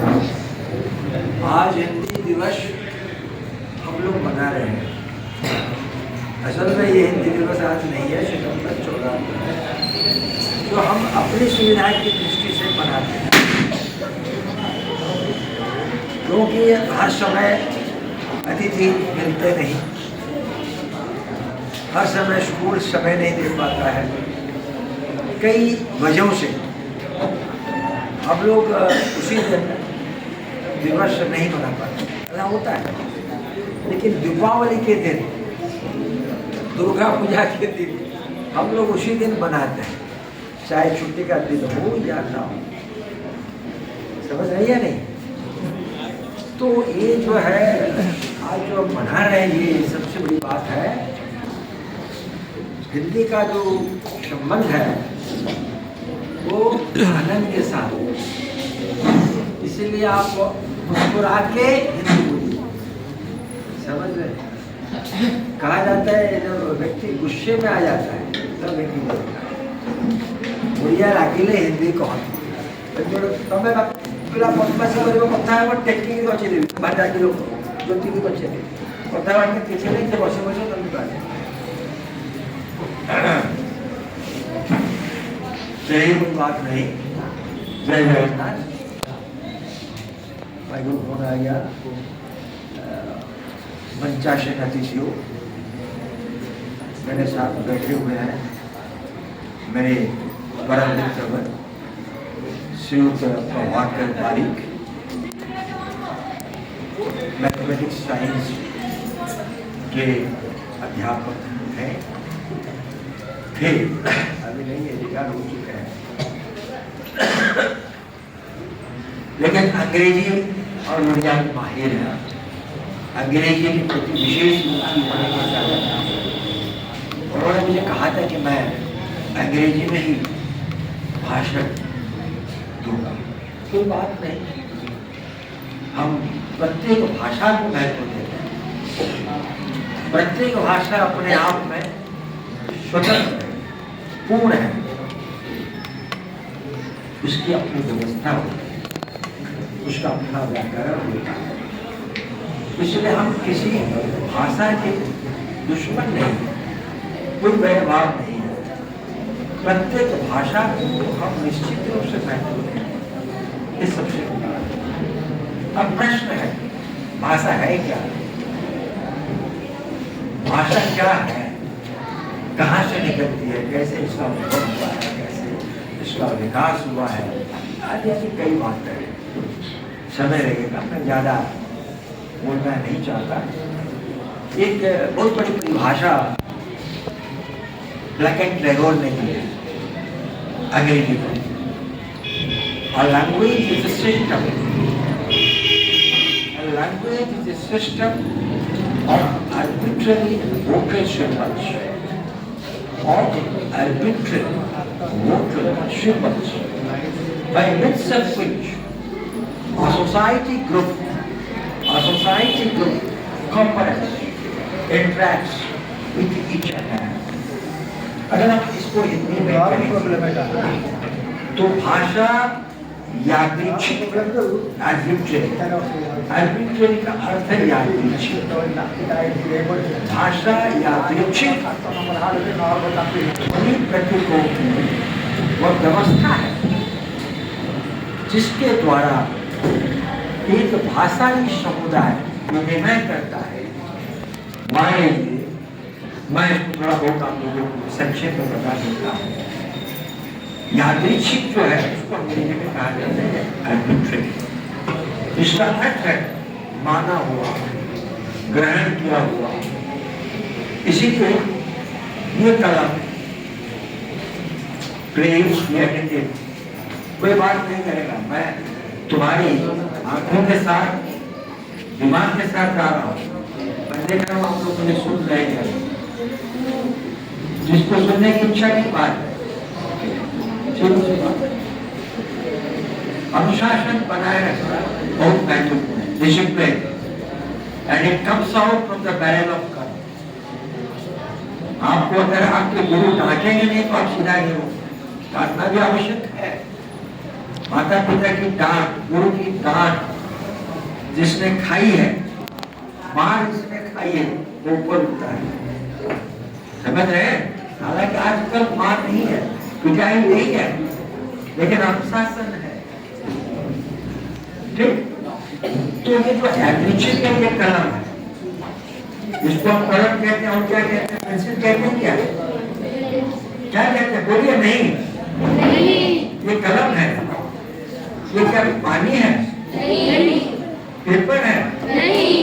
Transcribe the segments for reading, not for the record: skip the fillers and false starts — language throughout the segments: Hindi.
आज हिंदी दिवस हम लोग मना रहे हैं। असल में ये हिंदी दिवस आज नहीं है, सितंबर 14 को है, जो हम अपनी सुविधा की दृष्टि से मनाते हैं, क्योंकि हर समय अतिथि मिलते नहीं, हर समय स्कूल समय नहीं दे पाता है, कई वजहों से हम लोग उसी दिन दिवस नहीं मना पाते। ऐसा होता है, लेकिन दीपावली के दिन, दुर्गा पूजा के दिन हम लोग उसी दिन मनाते हैं, चाहे छुट्टी का दिन हो या ना हो। समझ रही है नहीं? तो ये जो है आज जो मना रहे हैं, ये सबसे बड़ी बात है। हिंदी का जो संबंध है वो आनंद के साथ, इसीलिए आप मुस्कुरा के हिंदी बोलिए। समझ रहे? कहा जाता है जब व्यक्ति गुस्से में आ जाता है तब हिंदी बोलता है। बुढ़िया अकेले हिंदी कहते तमें पिला बदमाशी करिबो कथा है टेक्निक अच्छे देबी भाषा की लोग ज्योति की अच्छे दे कथा बात किसी नहीं से बसे बसे तब बात सही कोई बात नहीं। जय जगन्नाथ। भाई गुरु फोन आ गया, पंचाशे अतिथियों मेरे साथ बैठे हुए हैं। मेरे परम मित्र श्रीयुक्त प्रभाकर पारिक, मैथमेटिक्स साइंस के अध्यापक हैं, थे, अभी नहीं है, रिटायर हो चुके हैं, लेकिन अंग्रेजी और उड़िया में माहिर है। अंग्रेजी के प्रति विशेष रुचि होने के कारण उन्होंने मुझे कहा था कि मैं अंग्रेजी में ही भाषण दूंगा। कोई बात नहीं, हम प्रत्येक भाषा को महत्व देते हैं। प्रत्येक भाषा अपने आप में स्वतंत्र है, पूर्ण है, उसकी अपनी व्यवस्था होती है, उसका अपना व्याकरण होता है। इसलिए हम किसी भाषा के दुश्मन नहीं, कोई भेदभाव नहीं है। प्रत्येक भाषा को हम निश्चित रूप से महत्व दें, ये सबसे बड़ा है। अब प्रश्न है, भाषा है क्या? भाषा क्या है, कहाँ से निकलती है, कैसे इसका उद्भव हुआ है, कैसे इसका विकास हुआ है, आदि ऐसी कई बातें हैं। समय लगेगा, मैं ज़्यादा बोलना नहीं चाहता। एक बहुत बड़ी परिभाषा ब्लैक एंड ट्रेगोर ने दी है अंग्रेजी को। A language is a system. A language is a system of arbitrary vocal symbols or arbitrary vocal symbols by means of which a society group cooperates, interacts with each other. अगर हम इसको हिंदी में करें तो भाषा यादृच्छिक, आर्बिट्रेरी का अर्थ है यादृच्छिक। भाषा यादृच्छिक उन्हीं प्रतीकों की वह व्यवस्था है जिसके द्वारा एक भाषाई समुदाय निर्णय करता है। मान लीजिए, मैं थोड़ा बहुत आप लोगों को संक्षेप में बता देता हूँ। यादृच्छिक जो है उसको अंग्रेजी में कहा जाता है आर्बिट्रेरी। इसका अर्थ है माना हुआ, ग्रहण किया हुआ। इसी को ये कलम प्लेस कोई बात नहीं करेगा, मैं तुम्हारी आंखों के साथ, दिमाग के साथ गा रहा हूँ, मैं देख रहा हूँ आप लोग मुझे सुन रहे हैं। जिसको सुनने की इच्छा की बात है, अनुशासन बनाए रखना बहुत महत्वपूर्ण है, discipline, and it comes out from the barrel of कर्म। आपको अगर आपके गुरु डांटेंगे नहीं तो आप सीधा नहीं हो, डांटना भी आवश्यक है, माता पिता की डांट, गुरु की डांट जिसने खाई है, मार जिसने खाई है, वो ऊपर उठता है। समझ रहे हैं? हालांकि आजकल मार नहीं है, पिटाई नहीं है, लेकिन अनुशासन है। ठीक? तो ये जो एग्रीचर है, ये कलम है, इसको हम कलम कहते हैं। और क्या कहते हैं? पेंसिल कहते हैं। क्या क्या कहते हैं? बोलिए। नहीं, ये कलम है। ये क्या पानी है? नहीं। पेपर है? नहीं।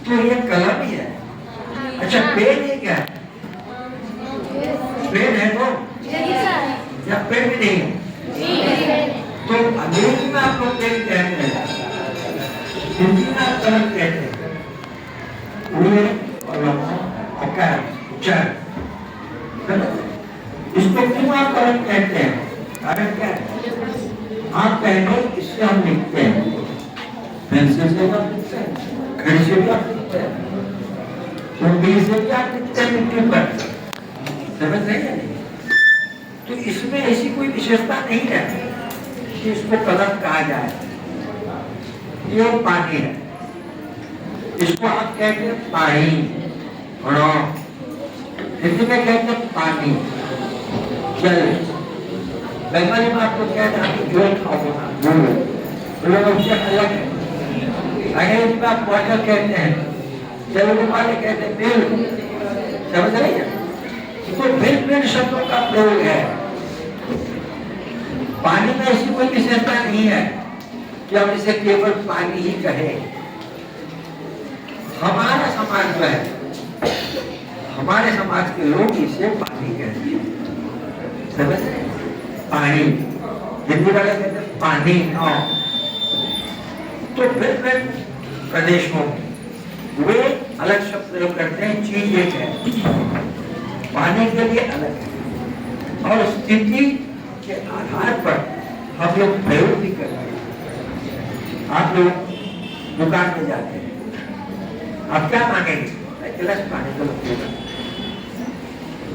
तो ये कलम ही है। अच्छा, पेन है क्या? पेन है तो या पेन भी नहीं है? तो अंग्रेजी में आप लोग पेन कहते हैं, हिंदी में आप कलम कहते हैं। इसको क्यों आप कलम कहते हैं? कारण क्या है? आप पहले इससे हम लिखते हैं, पेंसिल से भी आप लिखते हैं, खड़ी से भी आप लिखते हैं, उंगली से भी आप लिखते हैं मिट्टी पर। समझ रहे हैं? तो इसमें ऐसी कोई विशेषता नहीं है कि इसको कलम कहा जाए। ये पानी है, इसको आप कहते हैं पानी। हिंदी में कहते हैं पानी, जल। बंगाली में आपको कहते हैं जल खाओ, उससे अलग है। अंग्रेजी में आप वाटर कहते हैं, तेलुगु वाले कहते हैं मिल्क। समझ रहे हैं? तो भिन्न शब्दों का प्रयोग है। पानी में ऐसी कोई विशेषता नहीं है कि हम इसे केवल पानी ही कहें। हमारा समाज जो है, हमारे समाज के लोग इसे पानी कहते हैं। समझ रहे? पानी, हिंदी वाले कहते हैं पानी। तो भिन्न प्रदेशों वे अलग शब्द प्रयोग करते हैं। चीज एक है, पानी के लिए अलग है, और स्थिति के आधार पर हम लोग प्रयोग भी करते हैं। आप लोग दुकान में जाते हैं, आप क्या मांगेंगे? गिलास पानी का लगेगा।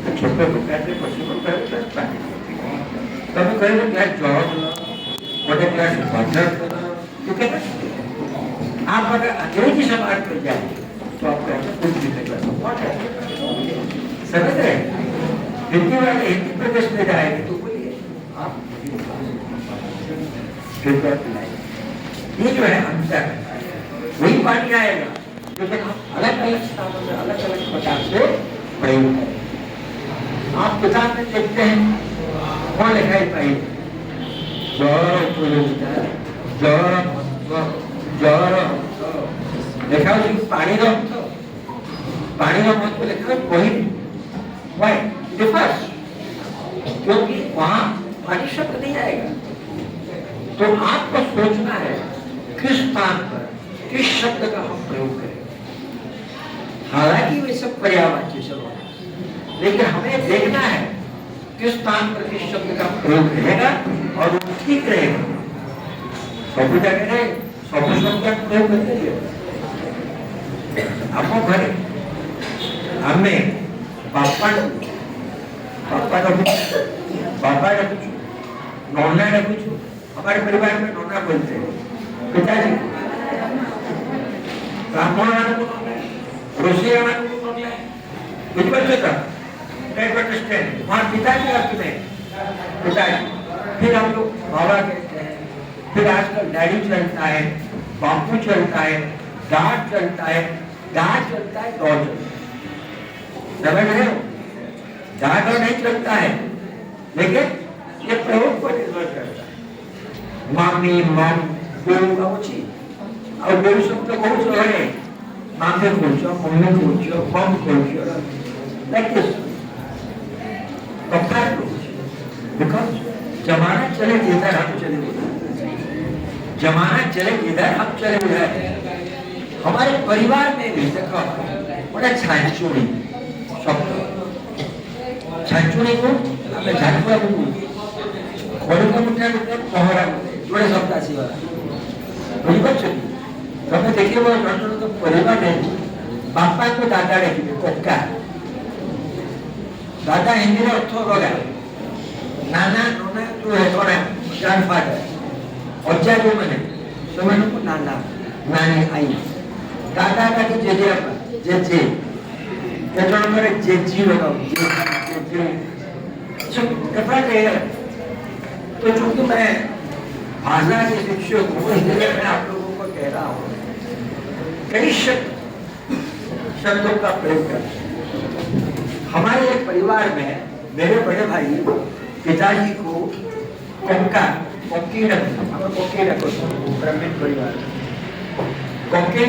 छोटे को कहते हैं, बच्चों को कहते हैं पानी। कभी कहेंगे ग्लास जॉब, बड़े ग्लास वाटर, क्योंकि आप अगर अंग्रेजी समाज में जाएंगे तो आप कहते हैं कुछ भी नहीं वाटर। समझ रहे? हिंदी वाले हिंदी प्रदेश में जाएंगे तो बोलिए आप ये जो है अंतर, वही पानी आएगा, लेकिन हम अलग अलग स्थानों में अलग अलग प्रकार से प्रयोग करें। आप किताब में देखते हैं, कौन लिखा है भाई? लिखा हो पानी रो, पानी रो मत लिखा है कोई डिफर्स, क्योंकि वहां पानी शब्द नहीं आएगा। तो आपको सोचना है किस स्थान पर किस शब्द का हम प्रयोग करें। हालांकि वे सब पर्यायवाची शब्द है, लेकिन हमें देखना है किस स्थान पर किस शब्द का प्रयोग रहेगा और वो ठीक रहेगा। सब जगह सब शब्द का प्रयोग करेंगे। आपको घरे हमें पापा का कुछ नौना का कुछ, हमारे परिवार में नौना बोलते हैं, पिताजी ब्राह्मण वाले को नौना है, रोसिया वाले को नौना है, कुछ बच्चे का वहाँ पिताजी आपके में पिताजी, फिर हम लोग बाबा कहते हैं, फिर आजकल डैडी चलता है, बापू चलता है, डांट चलता है, डांट चलता है, दौड़ चलता है। समझ रहे हो? डांट और नहीं चलता है, लेकिन ये प्रयोग पर निर्भर करता है। मामी मम गोरू गाउची और गोरू शब्द बहुत रहे, मामे खोजो, मम्मी खोजो, मम खोजो, लाइक दिस। बिकॉज जमाना चले इधर हम चले उधर, जमाना चले इधर हम चले उधर। हमारे परिवार में भी देखो बड़ा छाछुड़ी शब्द, छाछुड़ी को हमें झाड़ुआ बोलते, खोड़े को मुठा बोलते, कोहरा बोलते, जोड़े शब्द आसी वाला बुझी पाछो। તમે देखिए वो डॉक्टर तो परिवार में बापा को दादा रे कोक्का, दादा हिंदी में अर्थ होगा नाना नोना जो है थोड़ा ग्रैंडफादर, ઓછા જો મને semuanya nana. નાની આઈ દાદા દાદી જે આપા જે Kalau mereka jeji loh, jeji. So, kepada तो चूंकि मैं भाषा के शिक्षक हूँ इसलिए मैं आप लोगों को कह रहा हूँ कई शब्दों का प्रयोग कर। हमारे एक परिवार में मेरे बड़े भाई पिताजी को कोकी रखो ब्राह्मण परिवार कोकी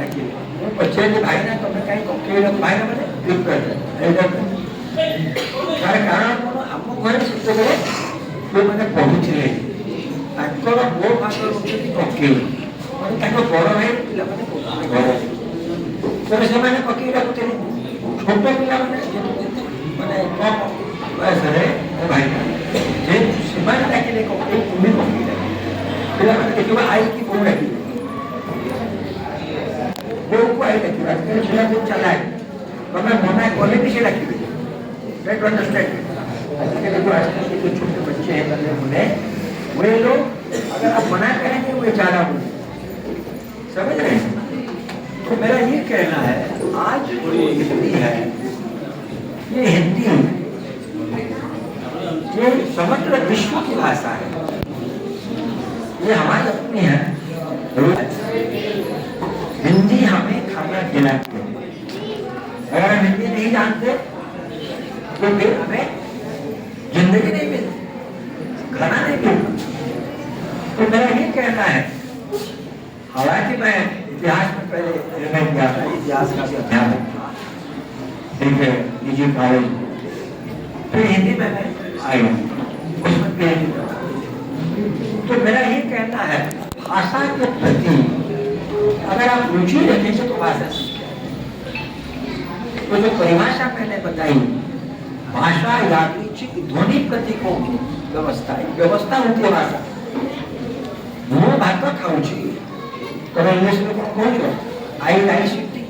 रखी बच्चे के भाई ने तुम्हें कहीं कोकी रख भाई ने मैंने गिफ्ट कर दिया कारण हमको घर शिक्षक है तो मैंने पहुँचले ତାଙ୍କର ମୋ ଭାଷା ହେଉଛନ୍ତି କକେଇ ମାନେ ତାଙ୍କ ବଡ଼ ଭାଇ ପିଲାମାନେ ଘରେ ସେମାନେ କକେଇ ରଖୁଥିଲେ ଛୋଟ ପିଲାମାନେ ମାନେ କମ ବୟସରେ ଭାଇ ଯେହେତୁ ସେମାନେ ଡାକିଲେ କକେଇ ତୁମେ କକେଇ ଡାକିଲେ ପିଲାମାନେ ଦେଖିବା ଆଇକି ବୋଉ ଡାକିଲେ ବୋଉକୁ ଆଇ ଡାକିବେ ଆଜିକାଲି ପିଲା ବହୁତ ଚାଲାକ ତମେ ମନା କଲେ ବି ସେ ଡାକିବେ ଡୋଣ୍ଟ ଅଣ୍ଡରଷ୍ଟାଣ୍ଡ आजकल जो छोटे बच्चे हैं बल्ले बुले वे लोग अगर आप मना करेंगे वे ज्यादा बोले समझ रहे हैं। तो मेरा ये कहना है आज जो हिंदी है ये हिंदी ये समग्र विश्व की भाषा है ये हमारी अपनी है। हिंदी हमें खाना खिलाती है अगर हम हिंदी नहीं जानते तो फिर हमें जिंदगी नहीं मिलती खाना नहीं मिलता। तो मेरा ये कहना है हालांकि मैं इतिहास में पहले गया था इतिहास का भी अध्यापक था ठीक है निजी कॉलेज फिर हिंदी में मैं आई हूँ उसमें पीएचडी कर। तो मेरा ये कहना है भाषा के प्रति अगर आप रुचि रखेंगे तो भाषा सीखें। तो जो परिभाषा मैंने बताई भाषा यादृच्छिक ध्वनि प्रतीकों की व्यवस्था होती है भाषा ମୁଁ ଭାତ ଖାଉଛି ତମେ ଇଂଲିଶରେ କଣ କହୁଛ I rice eating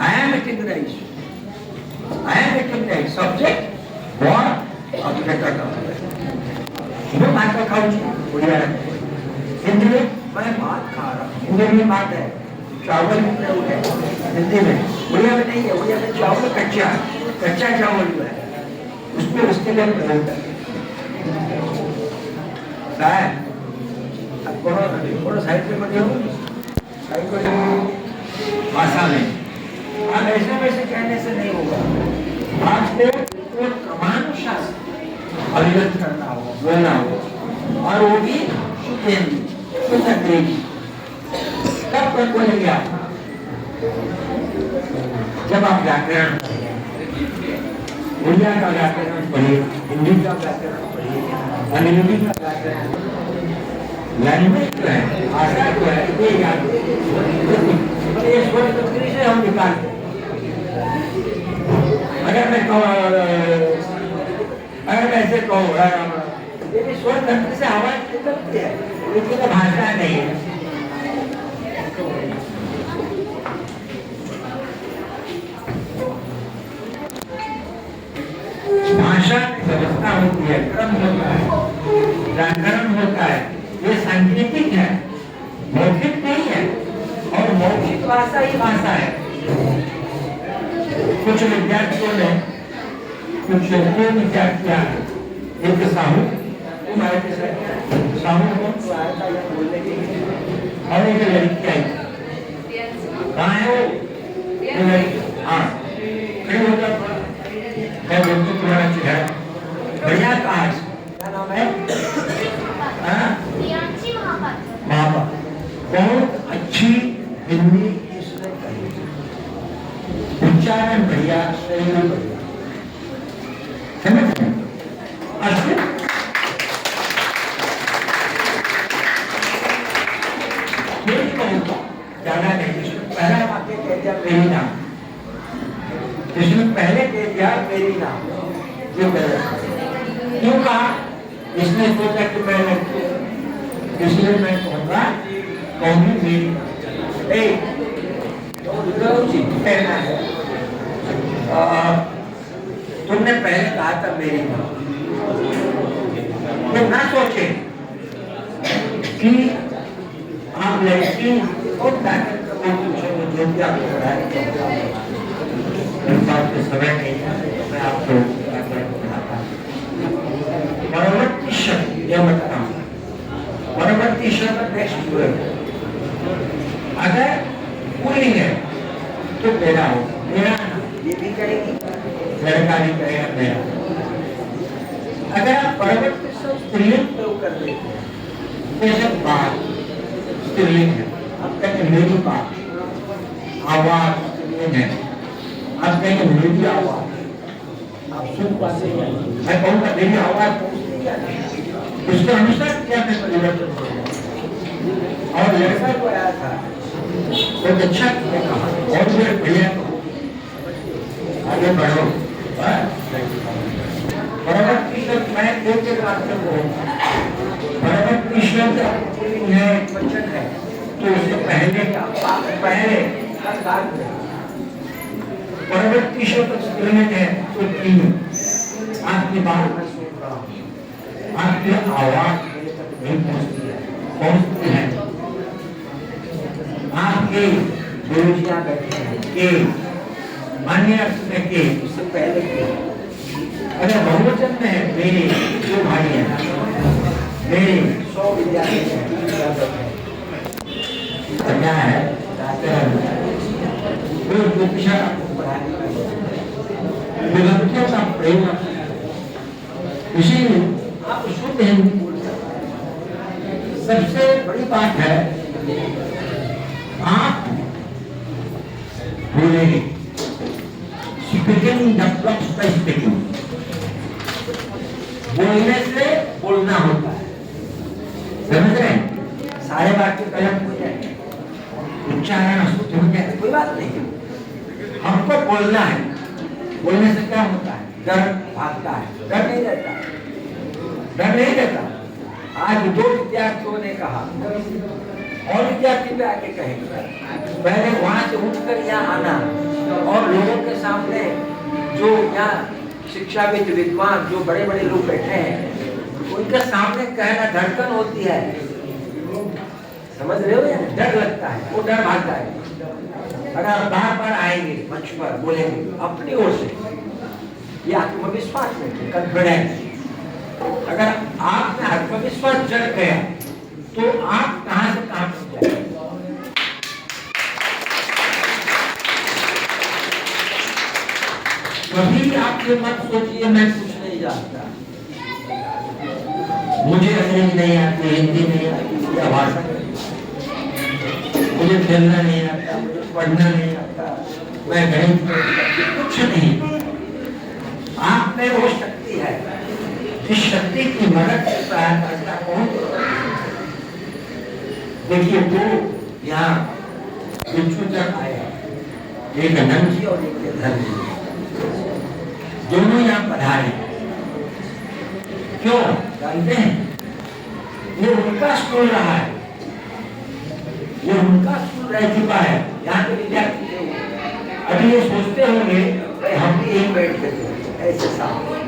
I am eating rice subject verb object का ମୁଁ ଭାତ ଖାଉଛି ଓଡ଼ିଆରେ हिंदी में मैं भात खा रहा हूँ हिंदी में बात है चावल उठे हिंदी में उड़िया में नहीं है उड़िया में चावल कच्चा चावल जो है उसमें उसके लिए प्रयोग है साइड पे बने हो भाषा में आप ऐसे वैसे कहने से नहीं होगा आपको क्रमानुसार अभिव्यक्त करना हो बोलना हो और वो भी शुद्ध हिंदी शुद्ध अंग्रेजी कब तक बोलेंगे आप जब आप व्याकरण उड़िया का व्याकरण पढ़िए हिंदी का व्याकरण पढ़िए अंग्रेजी का व्याकरण लैंग्वेज जो है भाषा जो है ये याद ये स्वर तस्वीर से हम निकालते अगर मैं ऐसे कहूँ ये स्वर तंत्र से आवाज निकलती है लेकिन भाषा नहीं है। भाषा की व्यवस्था होती है क्रम होता है व्याकरण होता है ये सांकेतिक है मौखिक नहीं है और मौखिक भाषा ही भाषा है। कुछ विद्यार्थियों ने कुछ विद्यार्थियां एक साहू साहू को बोलने के लिए और एक लड़की आई कहाँ है वो लड़की हाँ खड़ी होकर मैं बोलती तुम्हारा चेहरा बढ़िया कहा क्या नाम है महापा बहुत अच्छी हिंदी इसने कही उच्चारण बढ़िया शैली बढ़िया समझ ज्यादा नहीं इसमें पहला वाक्य कह दिया मेरी नाम इसमें पहले कह दिया मेरी नाम ये क्यों कहा इसने सोचा कि मैं इसलिए मैं कहूँगा कहूँगी मेरी कहना है तुमने पहले कहा था मेरी माँ तो ना सोचे कि आप लड़की और ताकत का बहुत विषय में जो भी आपको पढ़ाया के समय नहीं था मैं आपको बताता हूँ। परवर्ती शब्द यह बताता हूँ, परवर्ती शब्द नेक्स्ट वर्ड अगर पुल्लिंग है तो मेरा हो, मेरा ये भी करेगी, लड़का भी करेगा मेरा। अगर आप परवर्ती शब्द स्त्रीलिंग प्रयोग कर देते हैं, जैसे बात स्त्रीलिंग है, आप कहते मेरी बात, आवाज स्त्रीलिंग है, आप कहेंगे मेरी आवाज, आप सुन पाते हैं, मैं कहूँगा मेरी आवाज पहुँचती क्या नहीं, उसके अनुसार क्या मैं परिवर्तन करूँगा। और लड़का को आया था बहुत अच्छा किया, कहा और मेरे भैया आगे बढ़ो। परवर्ती शब्द मैं एक बात से बोलूँगा, परवर्ती शब्द है वचन है तो उससे पहले क्या पहले परवर्ती शब्द स्त्रीलिंग है तो तीन आपकी बात में सुन रहा हूँ, आपकी आवाज मेरे तक नहीं पहुँचती है, आपके गुरुजियाँ बैठे हैं के मान्य अर्थ में के उससे पहले के। अगर बहुवचन में है मेरे जो भाई हैं, मेरे 100 विद्यार्थी हैं, क्या है विषय आपको पढ़ाने विभक्तियों का प्रयोग, इसीलिए आप शुद्ध हिंदी बोलते हैं। सबसे बड़ी बात है आप बोलेंगे स्पीकिंग डेवलप्स बाय स्पीकिंग, बोलने से बोलना होता है, समझ रहे हैं? सारे वाक्य गलत हो जाएंगे, उच्चारण अशुद्ध हो जाए, कोई बात नहीं, हमको बोलना है। बोलने से क्या होता है? डर भागता है, डर नहीं रहता, डर नहीं रहता। आज 2 विद्यार्थियों ने कहा और विद्यार्थी पे आके कहेंगे, पहले वहां से उठकर यहाँ आना और लोगों के सामने जो यहाँ शिक्षाविद विद्वान जो बड़े बड़े लोग बैठे हैं उनके सामने कहना धड़कन होती है, समझ रहे हो? डर लगता है, वो डर भागता है। अगर आप बार आएंगे मंच पर बोलेंगे अपनी ओर से, ये आत्मविश्वास में कॉन्फिडेंस, अगर आप में आत्मविश्वास जग गया तो आप कहां से कहां पहुंच जाएंगे। कभी आप ये मत सोचिए मैं कुछ नहीं जानता, मुझे अंग्रेजी नहीं आती, हिंदी नहीं आती, या भाषा मुझे खेलना नहीं आता, मुझे पढ़ना नहीं आता, मैं गणित कुछ नहीं। आप में वो शक्ति है, इस शक्ति की मदद से सहायता कौन? देखिए तो यहाँ तक आया, एक नंजी और एक धर्मी, दोनों यहाँ पधारे। क्यों जानते हैं? ये उनका स्कूल रहा है, ये उनका स्कूल रह चुका है, यहाँ पे विद्यार्थी थे। अभी ये सोचते होंगे हम भी एक बैठ के ऐसे सामने।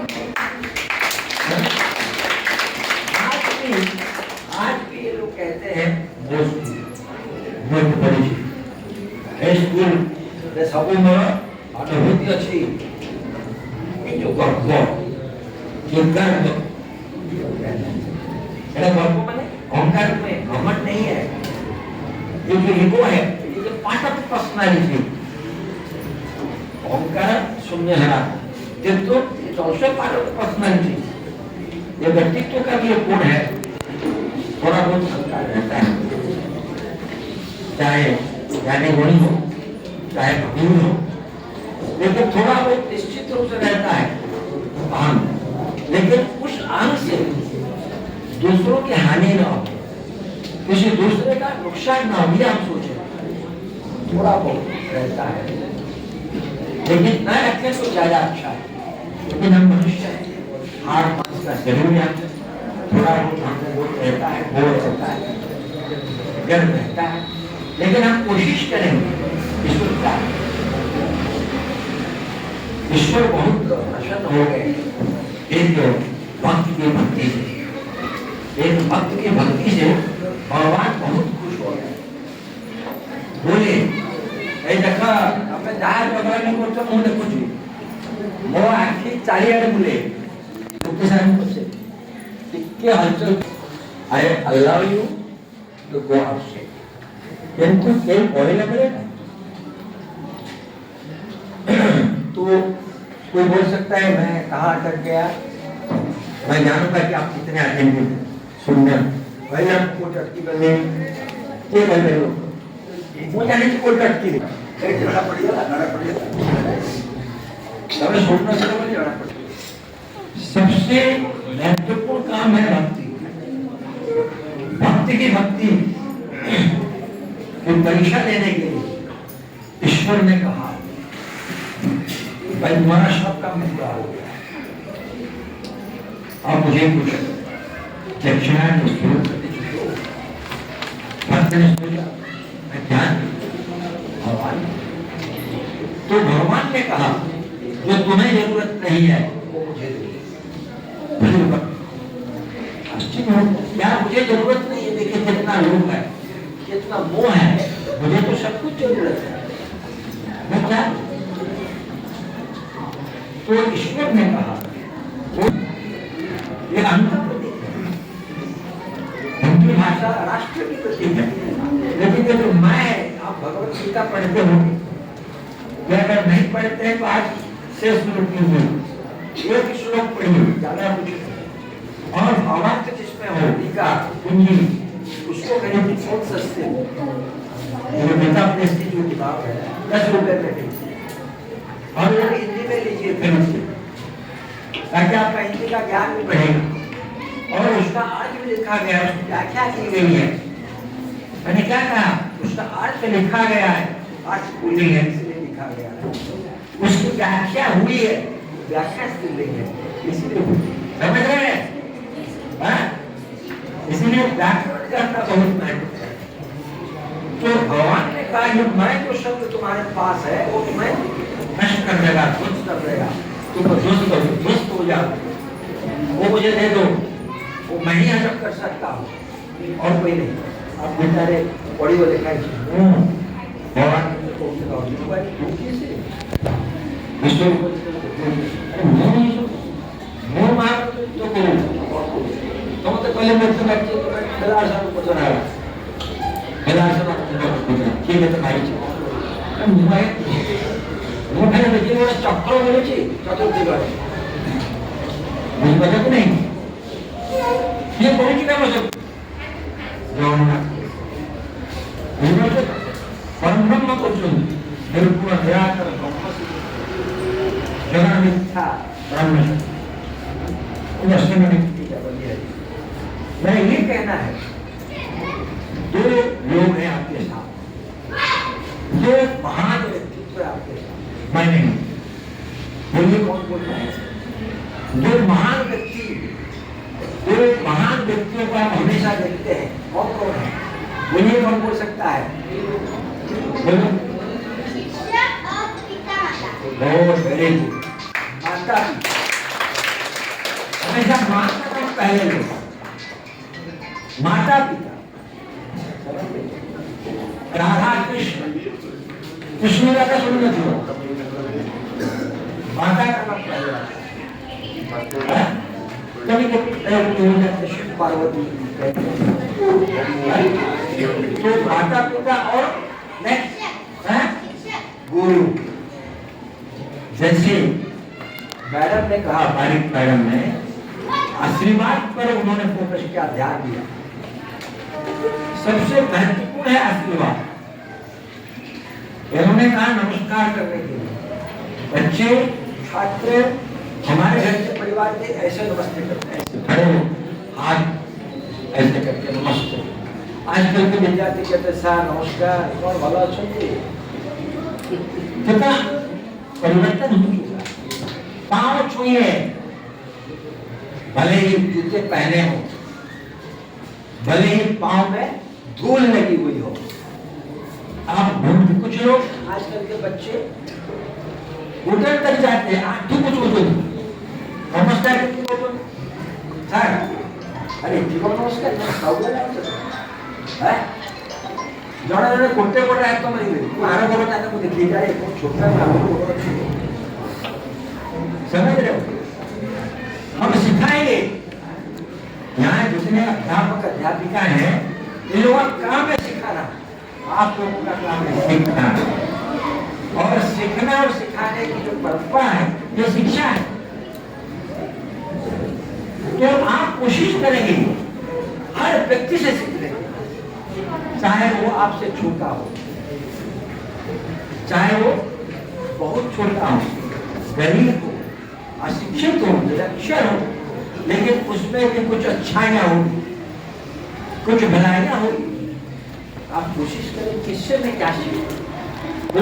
आज भी ये लोग कहते हैं अनुभूति अच्छी जो गर्व अहंकार में घमंड नहीं है, ये जो ईगो है, ये जो पार्ट ऑफ पर्सनालिटी, अहंकार शून्य है, किंतु it's also part of personality. ये व्यक्तित्व का भी एक गुण है, थोड़ा बहुत अहंकार रहता है, चाहे ज्ञानी गुणी हो चाहे भगीन हो, लेकिन थोड़ा बहुत निश्चित रूप से रहता है अहम, लेकिन उस अहम से दूसरों की हानि ना हो, किसी दूसरे का नुकसान ना हो, ये हम सोचे थोड़ा बहुत रहता है, लेकिन न रखे तो ज्यादा अच्छा है। लेकिन हम मनुष्य हैं, हार पास का जरूर है, थोड़ा बहुत हमको वो रहता है, बोल रहता है, गर्व रहता है, लेकिन हम कोशिश करेंगे ईश्वर का। ईश्वर बहुत प्रसन्न हो गए एक भक्त की भक्ति से, एक भक्त की भक्ति से भगवान बहुत खुश हो गए, बोले ए देखा તમે જાહેર ભગવાનને કહો હું દેખું છું મો આખી ચારિયાડે બોલે ડોક્ટર સાહેબ પૂછે કે હલચલ I allow you to go outside. किंतु खेल होने लगे ना तो कोई बोल सकता है मैं कहाँ अटक गया, मैं जानूंगा कि आप कितने अटेंटिव सुनने भाई आपको टटकी करने ये कर रहे हो वो जाने की कोई टटकी नहीं एक जगह पड़िएगा लड़ा पड़िएगा तब सुनना से तो लड़ा पड़ेगा। सबसे महत्वपूर्ण काम है भक्ति, भक्ति की भक्ति की परीक्षा लेने के लिए ईश्वर ने कहा भाई तुम्हारा सब काम पूरा हो गया, अब मुझे कुछ दक्षिणा शुरू करते चुके भक्त ने सोचा मैं ध्यान भगवान, तो भगवान ने कहा जो तुम्हें जरूरत नहीं है वो मुझे दो। क्या मुझे जरूरत नहीं है, देखिए कितना लोभ है कितना मोह है, मुझे तो सब कुछ जरूरत है, मैं क्या। तो ईश्वर ने कहा ये अंतर प्रतीक है, हिंदी भाषा राष्ट्र की प्रतीक है, लेकिन ये जो मैं आप भगवत गीता पढ़ते होंगे या अगर नहीं पढ़ते हैं तो आज से श्लोक एक श्लोक पढ़िए ज्यादा कुछ और भावार्थ जिसमें हो टीका कुंजी उसको करीब 100 सस्ते मेरे पिता प्रेस की जो किताब है 10 रुपए में और वो हिंदी में लीजिए फिर ताकि आपका हिंदी का ज्ञान भी बढ़ेगा और उसका अर्थ भी लिखा गया है, उसकी व्याख्या की गई है। मैंने क्या कहा उसका अर्थ लिखा गया है, अर्थ पूरी है इसलिए लिखा गया है, उसकी व्याख्या हुई है, व्याख्या स्थिर नहीं है इसलिए समझ रहे हैं, इसलिए व्याकरण करना बहुत महत्वपूर्ण है। तो भगवान ने कहा ये मैं जो शब्द तुम्हारे पास है वो तुम्हें नष्ट कर देगा, ध्वंस कर देगा, तुम ध्वस्त हो जाओ, वो मुझे दे दो, वो मैं ही हजम कर सकता हूँ और कोई नहीं। आप बेचारे बड़ी वो लिखा है भगवान तो पहले मैं तो बैठे तो बेलार साहब को सुना बेलार साहब ठीक है तो भाई मैं वो मैंने देखिए वो चक्कर बोले छी चतुर्थी बार मुझे पता को नहीं ये कोई की नाम है जौना ये तो परम ब्रह्म को चुन निर्गुण निराकार जगन मिथ्या ब्रह्म उसमें मैंने मैं ये कहना है दो लोग हैं आपके साथ, दो महान व्यक्तित्व आपके साथ, मैं नहीं बोलिए कौन बोलता है, दो महान व्यक्ति, दो महान व्यक्तियों को आप हमेशा देखते हैं, कौन कौन है बोलिए कौन बोल सकता है, बोलो बहुत वेरी गुड, माता हमेशा माता का पहले लोग माता पिता राधा कृष्ण कृष्ण का सुनना चाहिए माता का नाम कभी कभी शिव पार्वती तो माता पिता और नेक्स्ट है गुरु। जैसे मैडम ने कहा बारिक मैडम ने आशीर्वाद पर उन्होंने फोकस किया, ध्यान दिया, सबसे महत्वपूर्ण है आशीर्वाद। उन्होंने कहा नमस्कार करने के लिए बच्चे छात्र हमारे घर के परिवार के ऐसे नमस्ते करते हैं, ऐसे खड़े हो हाथ ऐसे करके नमस्ते। आजकल के विद्यार्थी कहते सर नमस्कार कौन भला अच्छे कितना परिवर्तन हो चुका, पाँव छुए भले ही जूते पहने हो, भले ही पाँव में धूल लगी हुई हो, आप ढूंढ कुछ लोग आजकल के बच्चे होटल तक जाते हैं आंटी कुछ होते नमस्कार करके बोलो सर अरे जीवन नमस्कार है जड़े जड़े कोटे कोटे एक तो मरी गई आरो करो जाने को देखिए जाए एक छोटा काम को समझ रहे हो? हम सिखाएंगे। यहाँ जितने अध्यापक अध्यापिका हैं इन लोगों का काम है सिखाना, आप लोगों का काम है सीखना, और सीखना और सिखाने की जो परंपरा है ये शिक्षा है। तो आप कोशिश करेंगे हर व्यक्ति से सीखने, चाहे वो आपसे छोटा हो, चाहे वो बहुत छोटा हो, गरीब हो, अशिक्षित हो, निरक्षर हो, लेकिन उसमें भी कुछ अच्छाइयाँ होगी, कुछ भलाइयाँ होगी। आप कोशिश करें किससे मैं क्या सीखूं। वो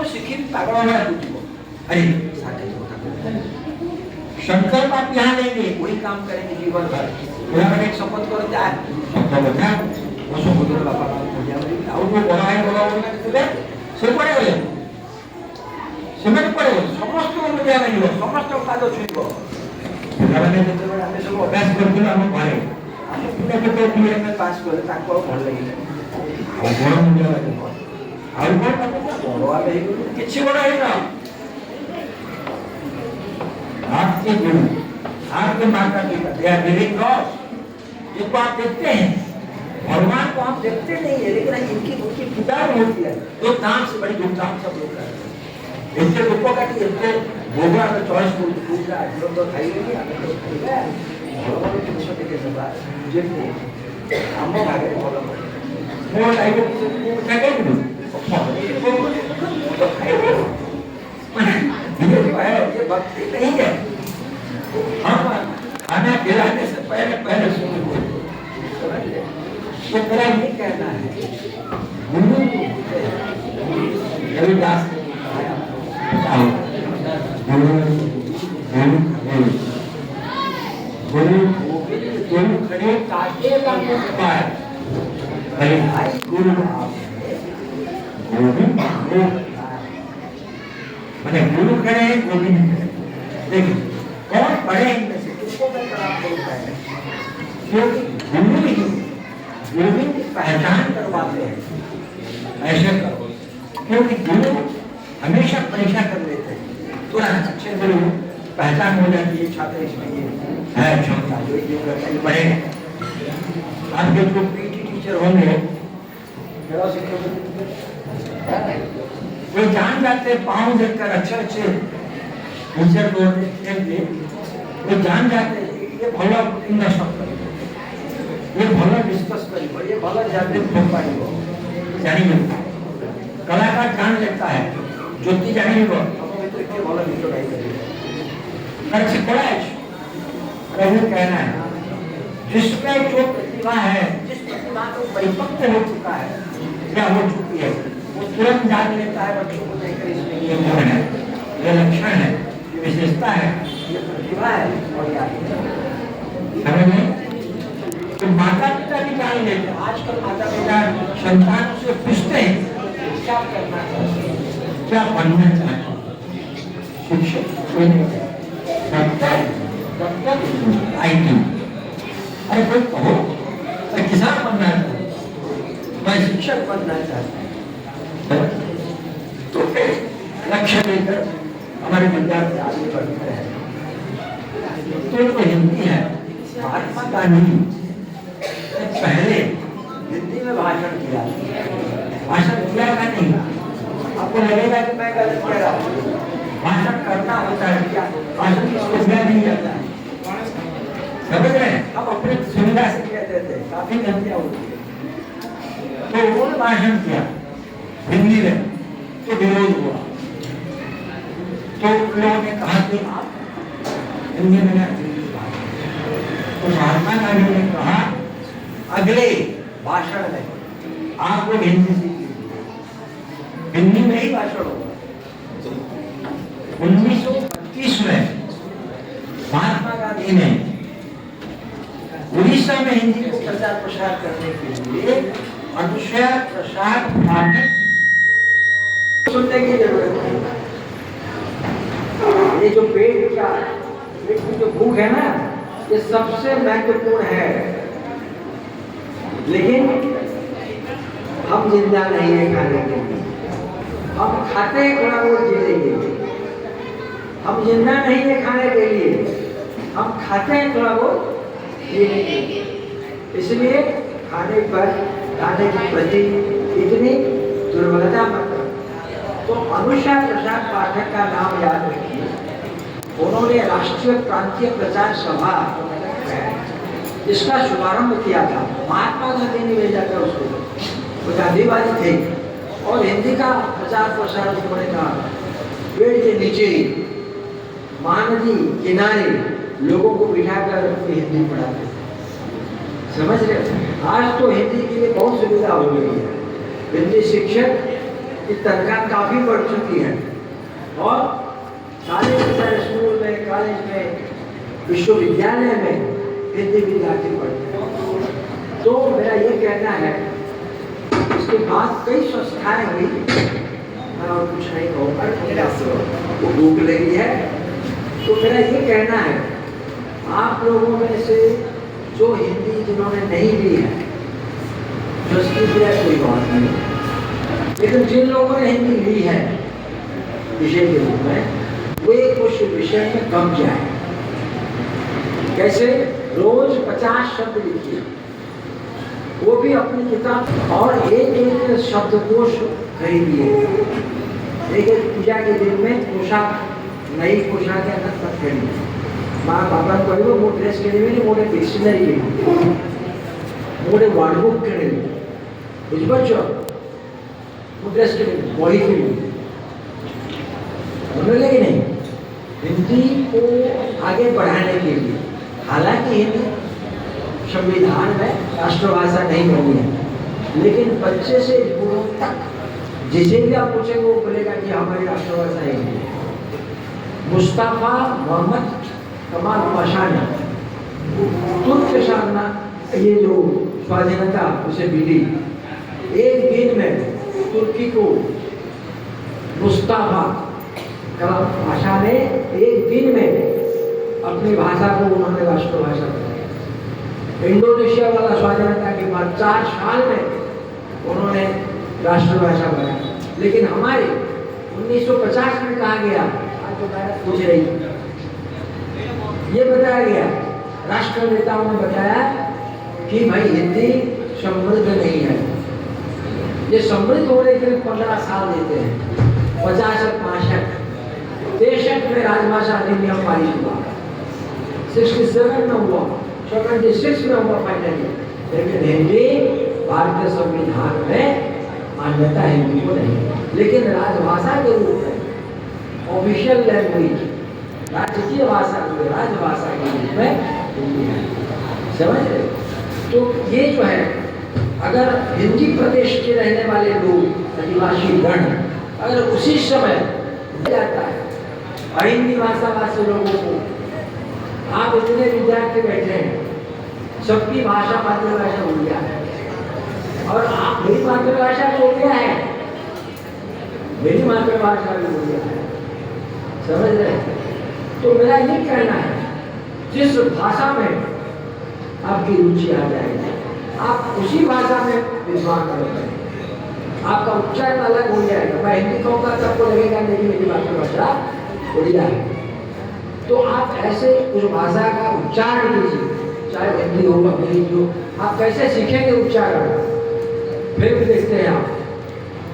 सीखी पागल है तुझको, अरे शंकर बाप यहाँ लेंगे, वही काम करेंगे जीवन भर। मैंने एक शपथ कर दिया समस्त पाद छुईब पिलाने जेतेबेले आमे सब अभ्यास करथिलु हम घरे आमे पिला के बीए में पास करे ताको भल लागिले आ बड़ मुंडिया लागे आ बड़ बड़ आबे किछि बड़ है ना आपके गुरु आपके माता पिता दे आर लिविंग गॉड, जिनको आप देखते हैं भगवान को आप देखते नहीं है, लेकिन इनकी उनकी पूजा होती है तो धाम से बड़ी धूमधाम सब लोग करते हैं। इनके लोगों का कि इनके भोगा में चॉइस को पूजा लोग तो खाइए हमें तो खाइए भगवान के विषय के सब मुझे नहीं हम भागे बोलो मोर लाइफ से पूछा गया तो खाइए ये भक्ति नहीं है। हम खाना खिलाने से पहले सुनो, तो मेरा ये कहना है गुरु रविदास ने कहा गुरु गुरु खड़े काटे का मुख पाए, अरे भाई गुरु गोविंद मैंने गुरु खड़े गोविंद खड़े। देखिए कौन पढ़े इनमें से किसको मैं खराब बोलता है, क्योंकि गुरु ही गोविंद की पहचान करवाते हैं ऐसे करो, क्योंकि गुरु हमेशा परीक्षा कर लेते हैं। तुरंत अच्छे गुरु पहचान हो जाती है, छात्र इसमें ये है क्षमता जो ये करता है पढ़ेगा। आपके जो पीटी टीचर होंगे वो जान जाते पाँव देखकर अच्छे अच्छे टीचर को देखते वो जान जाते ये भला इंग्लिश ये भला डिस्कस करिए, ये भला जाते पाइब जानी कलाकार जान लेता है ज्योति जानी तो इतने भला गीत गाई करिए कहना है जिसमें जो प्रतिभा है, जिस प्रतिभा को परिपक्व हो चुका है या हो चुकी है वो तुरंत जान लेता है बच्चों को देखकर इसमें ये गुण है, ये लक्षण है, ये विशेषता है, ये प्रतिभा है। और समझ में तो माता पिता भी जान लेते हैं। आजकल माता पिता संतानों से पूछते हैं क्या करना चाहते हैं, क्या बनना चाहते हैं। शिक्षक कोई नहीं, IT अरे कोई कहो मैं किसान बनना चाहता हूँ, मैं शिक्षक बनना चाहता हूँ, तो लक्ष्य लेकर हमारे विद्यार्थी आगे बढ़ते हैं। तो हिंदी है, महात्मा गांधी पहले हिंदी में भाषण किया था नहीं। आपको लगेगा कि मैं गलत कह रहा हूँ, भाषण करना होता है क्या, भाषण किसको दिया नहीं जाता है, समझ रहे हैं। हम अपनी सुविधा से कहते थे काफी गलतियां होती है। तो उन्होंने भाषण किया हिंदी में तो विरोध हुआ, तो लोगों ने कहा कि आप हिंदी में तो महात्मा गांधी ने कहा अगले भाषण में आप लोग हिंदी सीखिए, हिंदी में ही भाषण होगा। 1925 में महात्मा गांधी ने उड़ीसा में हिंदी को प्रचार प्रसार करने के लिए अनुशय प्रसाद पाठक सुनने की जरूरत है। ये जो पेट की जो भूख है ना, ये सबसे महत्वपूर्ण है, लेकिन हम जिंदा नहीं है खाने के लिए, हम खाते हैं थोड़ा बहुत जीने के लिए। हम जिंदा नहीं है खाने के लिए, हम खाते हैं थोड़ा बहुत जीने के लिए। इसलिए खाने के प्रति इतनी दुर्बलता मत रखो। तो अनुषा प्रसाद पाठक का नाम याद रखिए। उन्होंने राष्ट्रीय प्रांतीय प्रचार सभा इसका शुभारंभ किया था। महात्मा गांधी ने भेजा था उसको, वो गांधीवादी थे और हिंदी का प्रचार प्रसार उन्होंने कहा। पेड़ के नीचे ही महानदी किनारे लोगों को बिठाकर हिंदी पढ़ाते थे। समझ रहे? आज तो हिंदी के लिए बहुत सुविधा हो गई है। हिंदी शिक्षक की तनख्वाह काफी बढ़ चुकी है और सारे स्कूल में, कॉलेज में, विश्वविद्यालय में हिंदी विद्यार्थी पढ़ते हैं। तो मेरा ये कहना है, इसके बाद कई संस्थाएं हुई, मैं और कुछ नहीं कहूँगा, वो भूख लगी है। तो मेरा ये कहना है, आप लोगों में से जो हिंदी जिन्होंने नहीं ली है, संस्कृत है कोई बात नहीं, लेकिन जिन लोगों ने हिंदी ली है विषय के रूप में, वे उस विषय में कम जाए। कैसे? रोज 50 शब्द लिखिए, वो भी अपनी किताब, और एक शब्दकोश खरीदिए। एक पूजा के दिन में पोशाक, नई पोशाक मत खरीदिए। माँ बापा कहू मो ड्रेस किणवी, मोटे डिक्शनरी किणवी, मोटे वर्डबुक किणवी, बुझिपार मो ड्रेस किणवी, बही किणवी। समझ लगे नहीं? हिंदी को आगे बढ़ाने के लिए, हालांकि हिंदी संविधान में राष्ट्रभाषा नहीं बनी है, लेकिन बच्चे से बूढ़ों तक जिसे भी आप पूछेंगे वो बोलेगा कि हमारी राष्ट्रभाषा हिंदी है। मुस्तफा मोहम्मद कमाल पाशाना, तुर्क शासना, ये जो स्वाधीनता उसे मिली, एक दिन में तुर्की को मुस्तफा कमाल पाशा ने एक दिन में अपनी भाषा को उन्होंने राष्ट्रभाषा बनाई। इंडोनेशिया वाला स्वाधीनता के बाद 4 साल में उन्होंने राष्ट्रभाषा बनाई। लेकिन हमारे 1950 में कहा गया, आज तो मैं पूछ रही, ये बताया गया, राष्ट्र नेताओं ने बताया कि भाई हिंदी समृद्ध नहीं है। ये समृद्ध होने के लिए 15 साल देते हैं। 50-62 63 में राजभाषा अधिनियम पारित हुआ, 67 में हुआ, 76 में हुआ फाइनली। लेकिन हिंदी भारतीय संविधान में मान्यता हिंदी को नहीं, लेकिन राजभाषा के रूप में, ऑफिशियल लैंग्वेज, राजकीय भाषा को राजभाषा के रूप में हिंदी है। समझ रहे? तो ये जो है, अगर हिंदी प्रदेश के रहने वाले लोग, आदिवासी गण, अगर उसी समय जाता है हिंदी भाषा भाषी लोगों को, आप इतने विद्यार्थी बैठे हैं, सबकी भाषा मातृभाषा उड़िया है, और आप मेरी मातृभाषा भी उड़िया है, मेरी मातृभाषा भी उड़िया है। समझ रहे? तो मेरा ये कहना है, जिस भाषा में आपकी रुचि आ जाएगी, आप उसी भाषा में विद्वान करोगे, आपका उच्चारण अलग हो जाएगा। मैं हिंदी कहूँगा तो आपको लगेगा नहीं मेरी मातृभाषा उड़िया है। तो आप ऐसे उस भाषा का उच्चारण कीजिए, चाहे हिंदी हो, अंग्रेजी हो। आप कैसे सीखेंगे उच्चारण? फिल्म देखते हैं आप,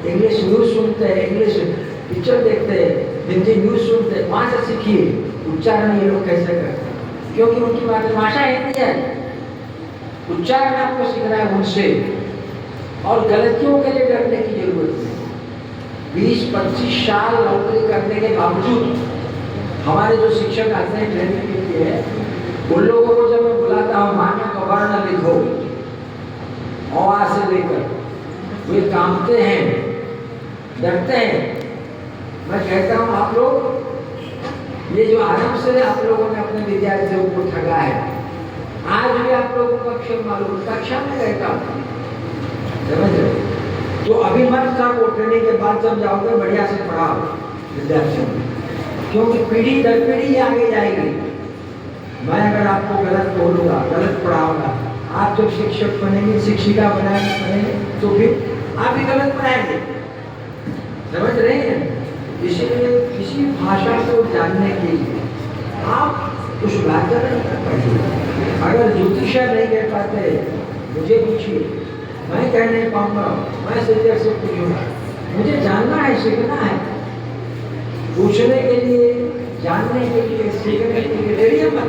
इंग्लिश न्यूज़ सुनते हैं, इंग्लिश पिक्चर देखते हैं, हिंदी न्यूज़ सुनते हैं, वहाँ से सीखिए उच्चारण ये लोग कैसे करते हैं, क्योंकि उनकी मातृभाषा हिंदी है। उच्चारण आपको सीखना है उनसे, और गलतियों के लिए डरने की जरूरत नहीं। 20-25 साल नौकरी करने के बावजूद हमारे जो शिक्षक आते हैं ट्रेनिंग के लिए, उन लोगों को जब मैं बुलाता हूँ, माना का वर्ण लिखो, अ से लेकर, वे कांपते हैं, डरते हैं। मैं कहता हूँ आप लोग, ये जो आराम से आप लोगों ने अपने विद्यार्थियों को ठगा है, आज भी आप लोगों को अक्षर मालूम, कक्षा में रहता हूँ, समझ रहे? तो अभी मत करो, ट्रेनिंग के बाद जब जाओगे बढ़िया से पढ़ाओ विद्यार्थियों को, क्योंकि पीढ़ी दर पीढ़ी आगे जाएगी। मैं अगर आपको गलत बोलूँगा, गलत पढ़ाऊंगा, आप जब शिक्षक बनेंगे, शिक्षिका बनेंगे, तो फिर आप ही गलत बनाएंगे। समझ रहे हैं? इसलिए किसी भाषा को जानने के लिए आप कुछ व्याकरण पढ़िए। अगर ज्योतिषा नहीं कह पाते मुझे पूछिए, मैं कह नहीं पाऊंगा, मैं सीधे से पूछूंगा। मुझे जानना है, सीखना है। पूछने के लिए, जानने के लिए, सीखने के लिए डरिए मत।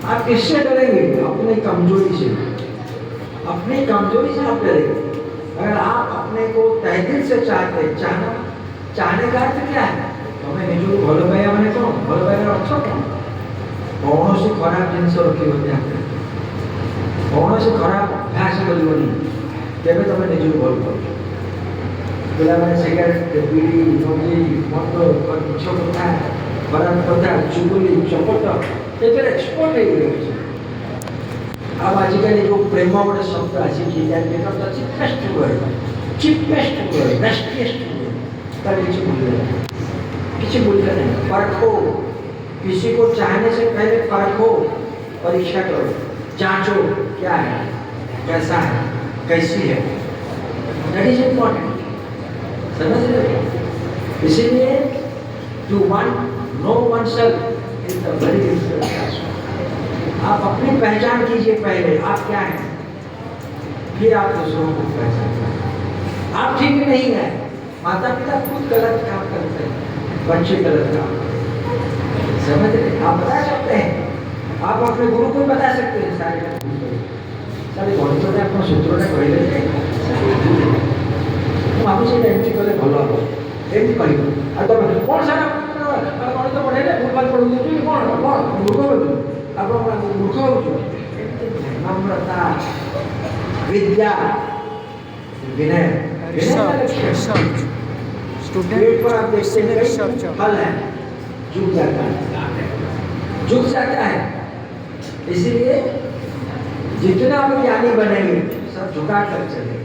आप किससे डरेंगे? अपनी कमजोरी से। अपनी कमजोरी से आप डरेंगे। अगर आप अपने को तहे दिल से चाहने का अर्थ क्या है? तुम्हें निजू भल पाया मैंने कौन? भल पाया अर्थ कौन? कौन से खराब जिनस रखी होते कौन से खराब अभ्यास करिवनी तेरे तुम्हें निजू भल पाओ। पिला मैंने सिगरेट, बीड़ी, नोजी, मद, मिछ कथा, खराब कथा, चुगली, चपट एथेर एक्सपर्ट हो गए। अब आजिकल जो प्रेम गोटे शब्द आसी चिपेस्ट वर्ड, बेस्टेस्ट वर्ड किसी बोलते नहीं। परखो, किसी को चाहने से पहले परखो, परीक्षा करो, जांचो क्या है, कैसा है, कैसी है। That is important. समझ रहे? इसीलिए to know oneself is the very difficult. आप अपनी पहचान कीजिए पहले, आप क्या हैं, फिर आप दूसरों को पहचान। आप ठीक नहीं है, माता पिता खुद गलत काम करते हैं, बच्चे गलत काम करते हैं। समझ रहे? आप बता सकते हैं, आप अपने गुरु को बता सकते हैं सारे गणित में अपना सूत्र ने कहले भावुँ एमती कले भल हम एमती कह कौन सारा गणित पढ़े भूलभाल पढ़ू कौन कौन मूर्ख आप मूर्ख हो। नम्रता, विद्या, विनय, पेट पर आप देखते हैं फल है, झुक जाता है। इसलिए जितना आप ज्ञानी बनेंगे सब झुका कर चले,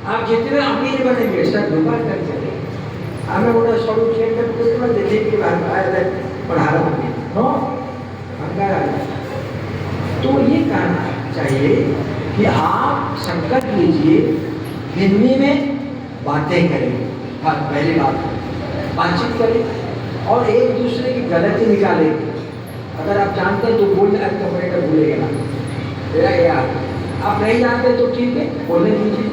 आप जितने अमीर बनेंगे सब झुका कर चले। हमें उन्हें स्वरूप देखिए कि पढ़ा रहा हूँ तो ये कहना चाहिए कि आप संकल्प लीजिए, हिंदी में बातें करें। पहली बातचीत करें और एक दूसरे की गलती निकालें। अगर आप जानते हैं तो बोल जाए तो बेटा भूलेगा ना, आप नहीं जानते तो ठीक है बोलने दीजिए,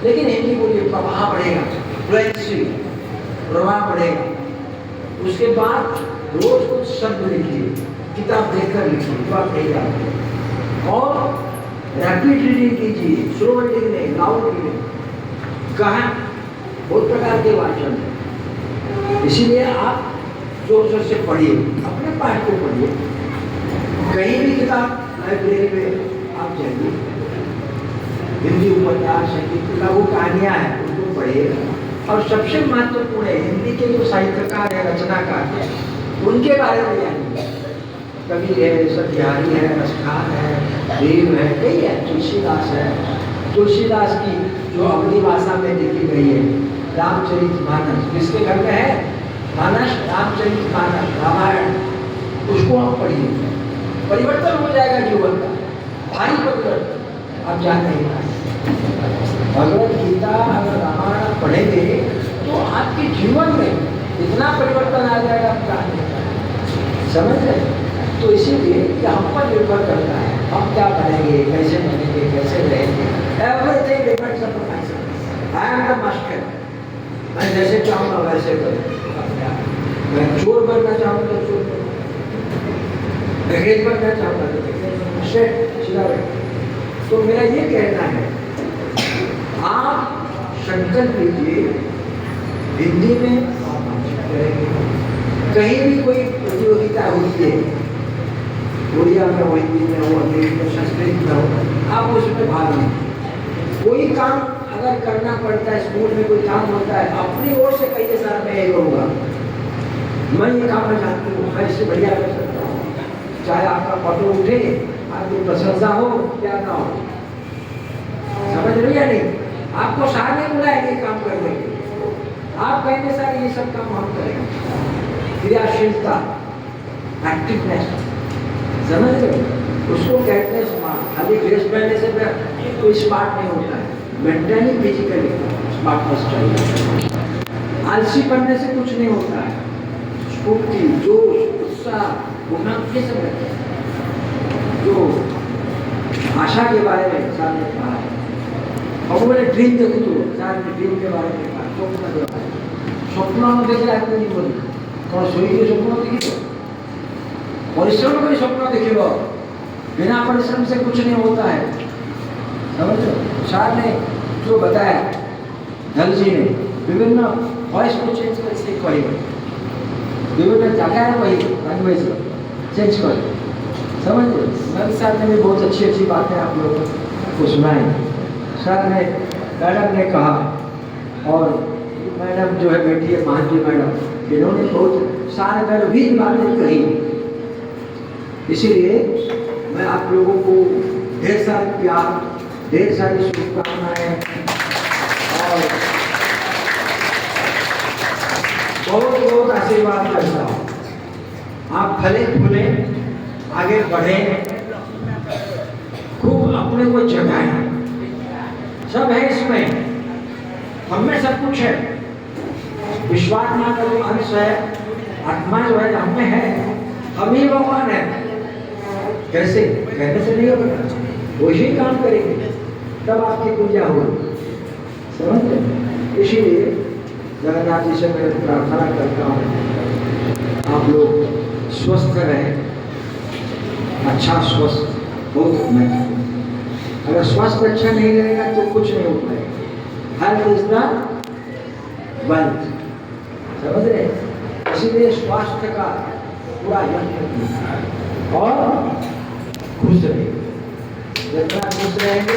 लेकिन हिंदी बोलिए, प्रभाव बढ़ेगा, फ्लुएंसी प्रभाव बढ़ेगा। उसके बाद रोज कुछ शब्द लिखिए, किताब देखकर लिखिए तो आप नहीं जानते, और रैपिड रीडिंग कीजिए, स्लो रीडिंग नहीं, लाउड रीडिंग। कहाँ बहुत प्रकार के वाचन है, इसीलिए आप जोर जोर से पढ़िए, अपने पाठ को पढ़िए। कहीं भी किताब लाइब्रेरी में आप जाइए, हिंदी उपन्यास, लघु कहानियाँ हैं उनको पढ़िए। और सबसे महत्वपूर्ण है हिंदी के जो साहित्यकार है, रचनाकार है, उनके बारे में जानिए। कवि है, सत्यारी है, रसखान है, देव है, कई है, तुलसीदास है। तुलसीदास की जो अवधी भाषा में लिखी गई है रामचरितमानस, किसके घर में है? मानस, रामचरितमानस, रामायण, उसको आप पढ़िए, परिवर्तन हो जाएगा जीवन का, भारी परिवर्तन। आप जान नहीं पाए भगवत गीता अगर रामायण पढ़ेंगे तो आपके जीवन में इतना परिवर्तन आ जाएगा, आप जान नहीं पाए। समझ रहे? तो इसीलिए कि हम पर निर्भर करता है, हम क्या बनेंगे, कैसे बनेंगे, कैसे रहेंगे। Everything depends upon my self. I am the master. मैं जैसे चाहूँगा वैसे करूँ। मैं चोर बनना चाहूँगा तो चोर बनूँ, डकैत बनना चाहूँगा तो डकैत। तो मेरा ये कहना है, आप संकल्प लीजिए, हिंदी में आप बातचीत करेंगे। कहीं भी कोई प्रतियोगिता होती है, उड़िया में हो, हिंदी में हो, अंग्रेजी में, संस्कृत में हो, आप उसमें भाग लें। कोई काम अगर करना पड़ता है, स्कूल में कोई काम होता है, अपनी ओर से कहिए सर मैं ये करूँगा, मैं ये काम मैं जानती हूँ, मैं इससे बढ़िया कर सकता हूँ। चाहे आपका फोटो उठे, आपकी प्रशंसा हो क्या ना हो। समझ रही है नहीं? आपको सार नहीं बुलाएंगे काम करने के, आप कहेंगे सर ये सब काम हम करेंगे। क्रियाशीलता, एक्टिवनेस, समझ रहे? उसको कहते हैं स्मार्ट। खाली ड्रेस पहनने से कोई स्मार्ट नहीं होता है। मेंटली फिजिकली स्मार्टनेस चाहिए। आलसी पढ़ने से कुछ नहीं होता है। स्फूर्ति, जोश, उत्साह, उम्मीद, ये सब रहते हैं। जो आशा के बारे में इंसान ने कहा है, और बोले ड्रीम देखो, तो इंसान ने ड्रीम के बारे में कहा, स्वप्न के बारे में। स्वप्न में देख रहा है नहीं बोली और सोई के स्वप्न देखी तो परिश्रम को स्वप्न देखिए, बिना परिश्रम से कुछ नहीं होता है। समझ लो, शाह ने जो बताया, धल जी ने विभिन्न वॉइस को चेंज कर इसलिए कही, विभिन्न जगह वही लैंग्वेज चेंज कर, समझ लो। मेरे साथ में भी बहुत अच्छी अच्छी बातें आप लोगों को सुनाई। सर ने, मैडम ने कहा, और मैडम जो है बेटी है महाजी मैडम, इन्होंने बहुत सारे गर्भित बातें कही। इसीलिए मैं आप लोगों को ढेर सारे प्यार, ढेर सारी शुभकामनाएं और बहुत बहुत आशीर्वाद करता हूँ। आप फले फूले, आगे बढ़े, खूब अपने को जगाएं। सब है इसमें, हम में सब कुछ है। विश्वात्मा का जो अंश है, आत्मा जो है हम में है, हम ही भगवान है। कैसे? कहने से नहीं होगा, वही काम करेंगे तब आपकी पूजा होगी। समझ रहे? इसीलिए जगन्नाथ जी से मैं प्रार्थना करता हूँ आप लोग स्वस्थ रहें। अच्छा स्वस्थ बहुत महत्वपूर्ण। अगर स्वास्थ्य अच्छा नहीं रहेगा तो कुछ नहीं हो पाएगा। हेल्थ इज द वेल्थ, समझ रहे? इसीलिए स्वास्थ्य का पूरा यत्न और खुश रहिए। जितना खुश रहेंगे